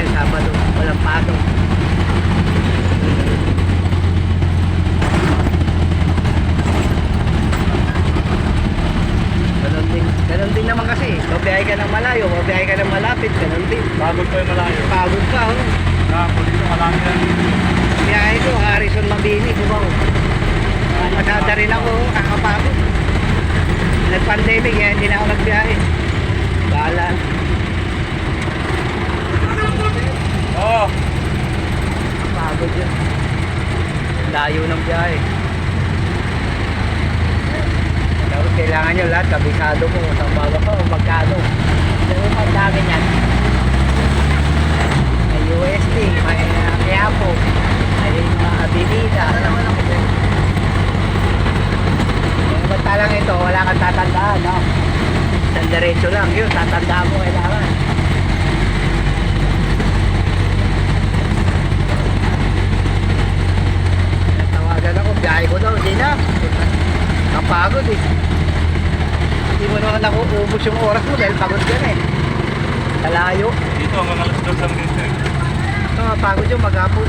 ngayon, Sabado. Walang pasok. Ganon din naman kasi. Mabiyahe ka ng malayo, mabiyahe ka ng malapit, ganon din. Pagod pa yung malayo. Pagod ka, oh. Nakapos dito, malaki yan. Biyahe ko, Harrison Mabini, Cubao. Masada rin ako, kakapagod. Nag-pandemic, kaya hindi na ako nagbiyahe. Bahala. Oo. Pagod yun. Layo ng biyahe. Tapos kailangan nyo lahat, kabisado mo, isang bago ka o magkano. Pero ang dami yan. May USD, may Quiapo, may Avenida. Basta lang ito, wala kang tatandaan, no? Isang diretso lang yun, tatandaan mo kailangan. Tawagan ako, biyahe ko daw, hindi na. Napagod eh. Hindi mo naman nakuubos yung oras mo dahil pagod ka na eh. Kalayo. Dito, hanggang alas 2 ang dito eh. Ito, mapagod yung maghapon.